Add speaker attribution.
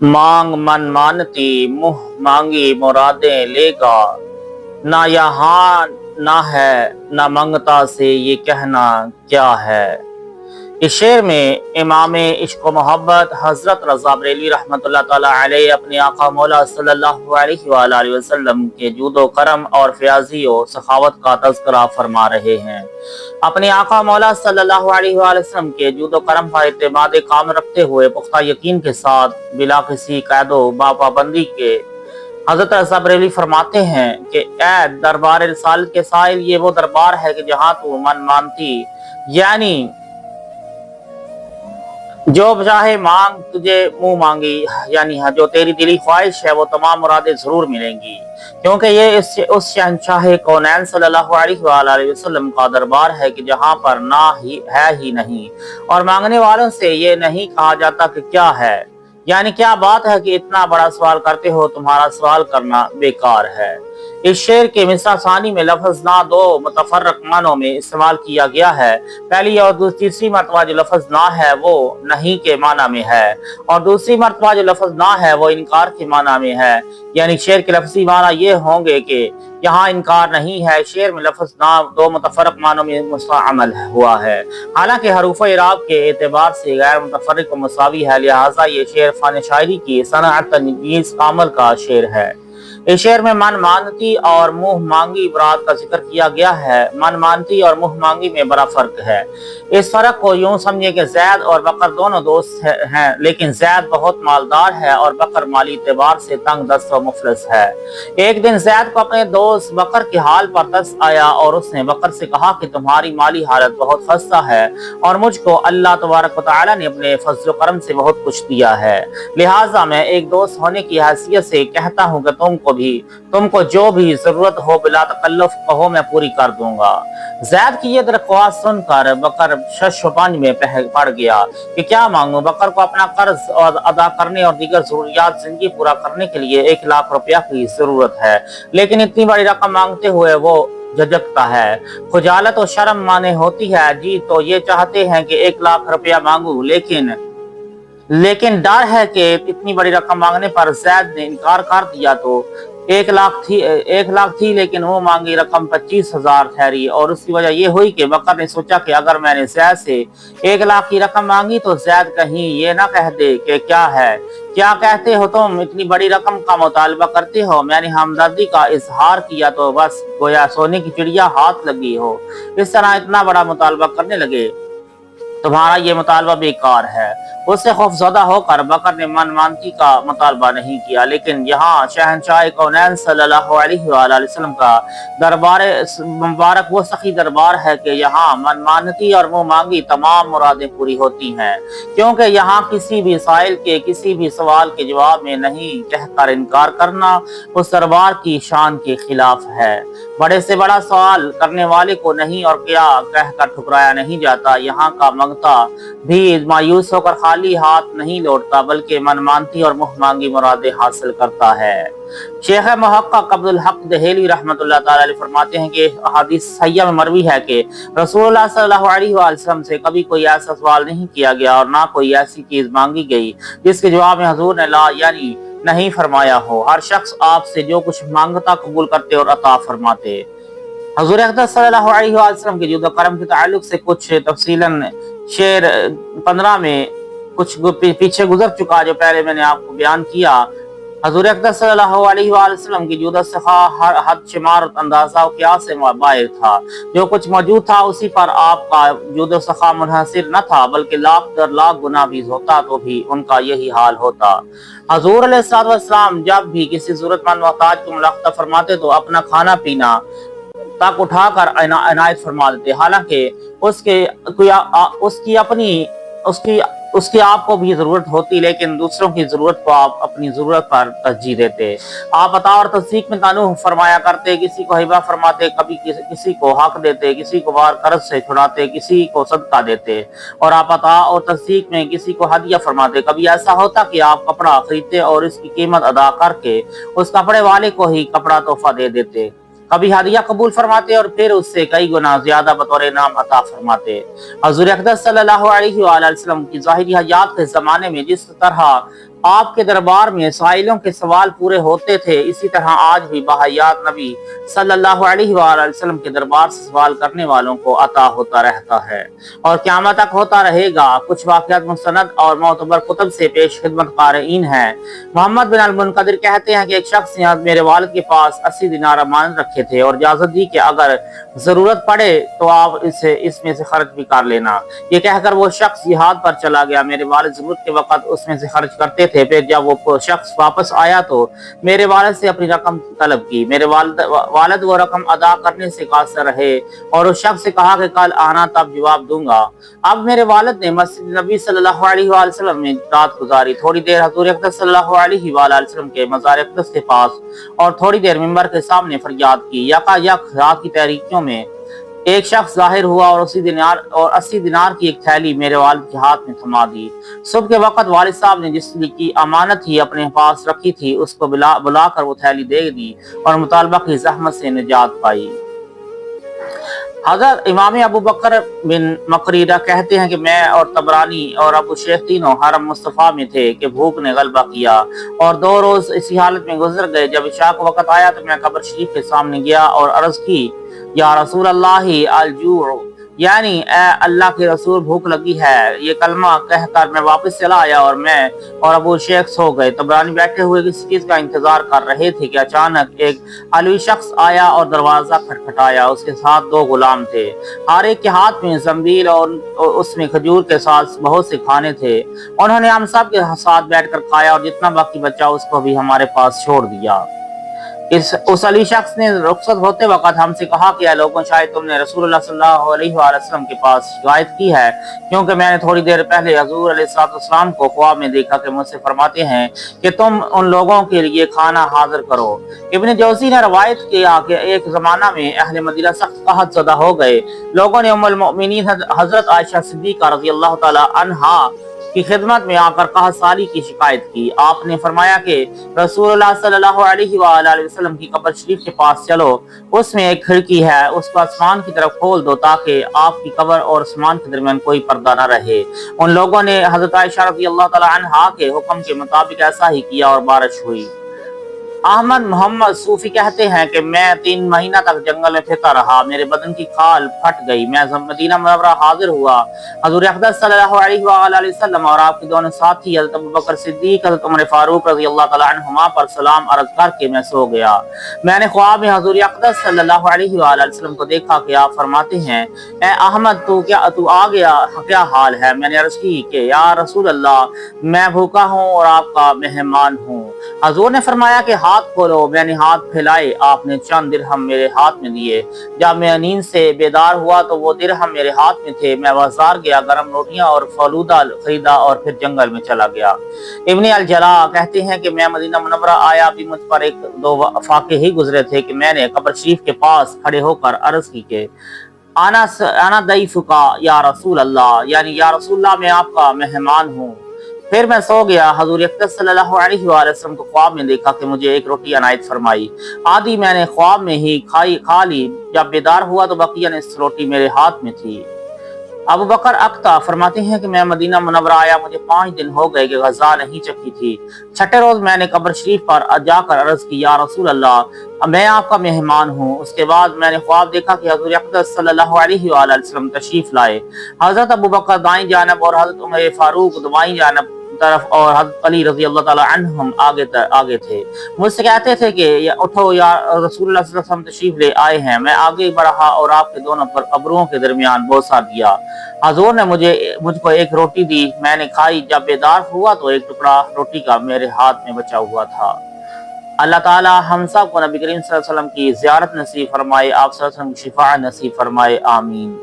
Speaker 1: मांग मन मानती मुँह मांगी मुरादें लेगा। ना यहाँ ना है ना मंगता से ये कहना क्या है। इस शेर में इमाम इश्क व मोहब्बत हजरत रज़ा बरेलवी रहमतुल्लाह ताला अलैह अपने आका मौला सल्लल्लाहु अलैहि वसल्लम के जूदो करम और फयाजी और सखावत का तज़किरा फरमा रहे हैं। अपने आका मौला सल्लल्लाहु अलैहि वसल्लम के जूदो करम पर इत्मीनाद काम रखते हुए पुख्ता यकीन के साथ बिला किसी कैदो बापाबंदी के हजरत रज़ा बरेलवी फरमाते हैं कि ए दरबार रिसालत के साइल, ये वो दरबार है कि जहाँ तू मन मानती यानी जो चाहे मांग तुझे मुंह मांगी, यानी जो तेरी दिली ख्वाहिश है वो तमाम मुरादें जरूर मिलेंगी, क्योंकि ये उस शहंशाह कौनैन सल्लल्लाहु अलैहि वसल्लम का दरबार है कि जहाँ पर ना ही है ही नहीं, और मांगने वालों से ये नहीं कहा जाता कि क्या है, यानी क्या बात है कि इतना बड़ा सवाल करते हो, तुम्हारा सवाल करना बेकार है। इस शेर के मिसरा सानी में लफ्ज ना दो मुतफर्रक मानों में इस्तेमाल किया गया है। पहली और तीसरी मरतबा जो लफ्ज ना है वो नहीं के माना में है, और दूसरी मरतबा जो लफ्ज ना है वो इनकार के माना में है, यानी शेर के लफ्जी माना ये होंगे कि यहाँ इनकार नहीं है। शेर में लफ्ज ना दो मुतफर्रक मानों में मुस्तअमल हुआ है, हालांकि हरूफ इराब के एतबार से गैर मुतफर्रिक व मुसावी है, लिहाजा ये शेर फ़न शायरी की सनअत तनजीज़ कामल का शेर है। इस शेर में मन मानती और मुंह मांगी बरात का जिक्र किया गया है। मन मानती और मुंह मांगी में बड़ा फर्क है। इस फर्क को यूं समझिए कि जैद और बकर दोनों दोस्त हैं, लेकिन जैद बहुत मालदार है और बकर माली एतबार से तंग दस्त व मुफलिस है। एक दिन जैद को अपने दोस्त बकर के हाल पर तरस आया और उसने बकर से कहा कि तुम्हारी माली हालत बहुत खस्ता है और मुझको अल्लाह तबारक व तआला ने अपने फजल करम से बहुत कुछ दिया है, लिहाजा मैं एक दोस्त होने की हैसियत से कहता हूँ कि तुमको जो भी जरूरत हो बिला तकल्लुफ कहो, मैं पूरी कर दूंगा। जैद की ये दरख्वास्त सुनकर बकर शश व पंज में पड़ गया कि क्या मांगू। बकर को अपना कर्ज अदा करने और दीगर जरूरियात जिंदगी पूरा करने के लिए 1 लाख रुपया की जरूरत है, लेकिन इतनी बड़ी रकम मांगते हुए वो झिझकता है। खुजालत और शर्म माने होती है। जी तो ये चाहते हैं कि 1 लाख रुपया मांगू, लेकिन डर है कि इतनी बड़ी रकम मांगने पर जैद ने इनकार कर दिया तो 1 लाख थी, लेकिन वो मांगी रकम 25,000 ठहरी, और उसकी वजह ये हुई कि बकर ने सोचा कि अगर मैंने जैद से 1 लाख की रकम मांगी तो जैद कहीं ये ना कह दे कि क्या कहते हो तुम, इतनी बड़ी रकम का मुतालबा करते हो। मैंने हमदर्दी का इजहार किया तो बस गोया सोने की चिड़िया हाथ लगी हो, इस तरह इतना बड़ा मुतालबा करने लगे, तुम्हारा ये मुतालबा बेकार है। उससे खौफजदा होकर बकर ने मन मानती का मुतालबा नहीं किया, लेकिन यहाँ शहंशाह कौनैन सल्लल्लाहु अलैहि वसल्लम का दरबार मुबारक वो सखी दरबार है कि यहाँ मन मानती और मुँह मांगी तमाम मुरादें पूरी होती हैं, क्योंकि यहाँ किसी भी साइल के किसी भी सवाल के जवाब में नहीं कहकर इनकार करना उस दरबार की शान के खिलाफ है। बड़े से बड़ा सवाल करने वाले को नहीं और क्या कहकर ठुकराया नहीं जाता। यहाँ का मंगता भी मायूस होकर खाली हाथ नहीं लौटता, बल्कि मनमानती और मुँह मांगी मुरादें हासिल करता है। शेख मुहक्किक अब्दुल हक दहेली रहमतुल्लाह ताला अलैह फरमाते हैं कि हदीस सहीह में मरवी है कि रसूलुल्लाह सल्लल्लाहु अलैहि वसल्लम से कभी कोई ऐसा सवाल नहीं किया गया और ना कोई ऐसी चीज मांगी गई जिसके जवाब में हुजूर ने ला यानी नहीं फरमाया हो। हर शख्स आपसे जो कुछ मांगता कबूल करते और अता फरमाते। हुजूर अक़दस सल्लल्लाहु अलैहि वसल्लम के जुद करम के ताल्लुक से कुछ तफसीलन शेर 15 में कुछ पीछे गुजर चुका, जो पहले मैंने आपको बयान किया। हुजूर अक़दस सल्लल्लाहु अलैहि वसल्लम की जुद सखा हर हद शुमार अंदाजा और क़यास से बाहिर था। जो कुछ मौजूद था उसी पर आपका जुद सखा मुनहसिर न था, बल्कि लाख दर लाख गुना भी होता तो भी उनका यही हाल होता। हुजूर अलैहिस्सलाम जब भी किसी जरूरतमंद मोहताज को मुलाक़ात फरमाते तो अपना खाना पीना तक उठाकर इनायत फरमा देते, हालांकि उसकी आपको भी जरूरत होती, लेकिन दूसरों की जरूरत को आप अपनी जरूरत पर तरजीह देते। आप अता और तस्दीक में तानुह फरमाया करते, किसी को हिबा फरमाते, कभी किसी को हक देते, किसी को वार कर्ज से छुड़ाते, किसी को सदका देते, और आप अता और तस्दीक में किसी को हदिया फरमाते। कभी ऐसा होता कि आप कपड़ा खरीदते और इसकी कीमत अदा करके उस कपड़े वाले को ही कपड़ा तोहफा दे देते। कभी हदिया कबूल फरमाते और फिर उससे कई गुना ज्यादा बतौर इनाम अता फरमाते। हुज़ूर अक़दस सल्लल्लाहु अलैहि वसल्लम की ज़ाहिरी हयात के ज़माने में जिस तरह آپ کے دربار میں سائلوں کے سوال پورے ہوتے تھے، اسی طرح آج بھی بحیات نبی صلی اللہ علیہ وآلہ وسلم کے دربار سے سوال کرنے والوں کو عطا ہوتا رہتا ہے اور قیامت تک ہوتا رہے گا۔ کچھ واقعات مستند اور معتبر کتب سے پیش خدمت قارئین ہیں۔ محمد بن المنقدر کہتے ہیں کہ ایک شخص نے میرے والد کے پاس 80 دینار امانت رکھے تھے اور اجازت دی کہ اگر ضرورت پڑے تو آپ اس میں سے خرچ بھی کر لینا۔ یہ کہہ کر وہ شخص جہاد پر چلا گیا۔ میرے والد ضرورت کے وقت اس میں سے خرچ کرتے تھے، پھر جب وہ شخص واپس آیا تو میرے والد سے اپنی رقم طلب کی۔ میرے والد وہ رقم ادا کرنے سے قاصر رہے اور اس شخص سے کہا کہ کل آنا، تب جواب دوں گا۔ اب میرے والد نے مسجد نبی صلی اللہ علیہ وآلہ وسلم میں رات گزاری۔ تھوڑی دیر حضور اقدس صلی اللہ علیہ وآلہ وسلم کے مزار اقدس کے پاس اور تھوڑی دیر منبر کے سامنے فریاد کی۔ یکا رات کی تاریکیوں میں ایک شخص ظاہر ہوا اور 80 دینار کی ایک تھیلی میرے والد کے ہاتھ میں تھما دی۔ صبح کے وقت والد صاحب نے جس کی امانت ہی اپنے پاس رکھی تھی اس کو بلا کر وہ تھیلی دے دی اور مطالبہ کی زحمت سے نجات پائی۔ حضرت امام ابو بکر بن مقریرہ کہتے ہیں کہ میں اور طبرانی اور ابو شیخ تینوں حرم مصطفیٰ میں تھے کہ بھوک نے غلبہ کیا اور 2 روز اسی حالت میں گزر گئے۔ جب عشاء کا وقت آیا تو میں قبر شریف کے سامنے گیا اور عرض کی، یا رسول اللہ الجوع، یعنی اے اللہ کے رسول بھوک لگی ہے۔ یہ کلمہ کہہ کر میں واپس چلا آیا اور میں اور ابو شیخ سو گئے۔ طبرانی بیٹھے ہوئے کسی چیز کا انتظار کر رہے تھے کہ اچانک ایک علوی شخص آیا اور دروازہ کھٹکھٹایا۔ اس کے ساتھ 2 غلام تھے، ہر ایک کے ہاتھ میں زنبیل اور اس میں کھجور کے ساتھ بہت سے کھانے تھے۔ انہوں نے ہم سب کے ساتھ بیٹھ کر کھایا اور جتنا باقی بچا اس کو بھی ہمارے پاس چھوڑ دیا۔ اس علی شخص نے رخصت ہوتے وقت ہم سے کہا کہ اے لوگوں، شاید تم نے رسول اللہ صلی اللہ علیہ وآلہ وسلم کے پاس شکایت کی ہے، کیونکہ میں نے تھوڑی دیر پہلے حضور علیہ السلام کو خواب میں دیکھا کہ مجھ سے فرماتے ہیں کہ تم ان لوگوں کے لیے کھانا حاضر کرو۔ ابن جوزی نے روایت کیا کہ ایک زمانہ میں اہل مدینہ سخت قحط زدہ ہو گئے۔ لوگوں نے ام المؤمنین حضرت عائشہ صدیقہ رضی اللہ تعالی عنہا کی خدمت میں آ کر قحط سالی کی شکایت کی۔ آپ نے فرمایا کہ رسول اللہ صلی اللہ علیہ وآلہ وسلم کی قبر شریف کے پاس چلو، اس میں ایک کھڑکی ہے، اس کو آسمان کی طرف کھول دو تاکہ آپ کی قبر اور آسمان کے درمیان کوئی پردہ نہ رہے۔ ان لوگوں نے حضرت عائشہ رضی اللہ تعالی عنہا کے حکم کے مطابق ایسا ہی کیا اور بارش ہوئی۔ احمد محمد صوفی کہتے ہیں کہ میں 3 مہینہ تک جنگل میں پھرتا رہا، میرے بدن کی کھال پھٹ گئی۔ میں مدینہ منورہ حاضر ہوا۔ حضور اقدس صلی اللہ علیہ وآلہ وسلم اور آپ کے دونوں ساتھی حضرت ابوبکر صدیق، حضرت عمر فاروق رضی اللہ تعالی عنہما پر سلام عرض کر کے میں سو گیا۔ میں نے خواب میں حضور اقدس صلی اللہ علیہ وآلہ وسلم کو دیکھا کہ آپ فرماتے ہیں، اے احمد تو آ گیا، کیا حال ہے؟ میں نے عرض کی کہ یا رسول اللہ، میں بھوکا ہوں اور آپ کا مہمان ہوں۔ حضور نے فرمایا کہ ہاتھ کھولو۔ میں نے ہاتھ پھیلائے، آپ نے چند درہم میرے ہاتھ میں دیے۔ جب میں نیند سے بیدار ہوا تو وہ درہم میرے ہاتھ میں تھے۔ میں بازار گیا، گرم روٹیاں اور فلودہ خریدا اور پھر جنگل میں چلا گیا۔ ابن الجلا کہتے ہیں کہ میں مدینہ منورہ آیا بھی مجھ پر 1-2 فاقے ہی گزرے تھے کہ میں نے قبر شریف کے پاس کھڑے ہو کر عرض کی کہ انا ضیفک یا رسول اللہ، یعنی یا رسول اللہ میں آپ کا مہمان ہوں۔ پھر میں سو گیا۔ حضور اقدس صلی اللہ علیہ وآلہ وسلم کو خواب میں دیکھا کہ مجھے 1 روٹی عنایت فرمائی، آدھی میں نے خواب میں ہی کھا لی۔ جب بیدار ہوا تو بقیہ نصف روٹی میرے ہاتھ میں تھی۔ ابو بکر اقتا فرماتے ہیں کہ میں مدینہ منورہ آیا، مجھے 5 دن ہو گئے کہ غذا نہیں چکھی تھی۔ چھٹے روز میں نے قبر شریف پر جا کر عرض کی، یا رسول اللہ، میں آپ کا مہمان ہوں۔ اس کے بعد میں نے خواب دیکھا کہ حضور اقدس صلی اللہ علیہ وآلہ وسلم تشریف لائے۔ حضرت ابو بکر دائیں جانب اور حضرت عمر فاروق بائیں جانب طرف اور حضرت علی رضی اللہ تعالی عنہم آگے تھے۔ مجھ سے کہتے تھے کہ اٹھو، یا رسول اللہ صلی اللہ علیہ وسلم تشریف لے آئے ہیں۔ میں آگے بڑھا اور آپ کے دونوں پر قبروں کے درمیان بوسہ دیا۔ حضور نے مجھ کو 1 روٹی دی، میں نے کھائی۔ جب بیدار ہوا تو 1 ٹکڑا روٹی کا میرے ہاتھ میں بچا ہوا تھا۔ اللہ تعالی ہم سب کو نبی کریم صلی اللہ علیہ وسلم کی زیارت نصیب فرمائے، آپ صلی اللہ علیہ وسلم کی شفاعت نصیب فرمائے، آمین۔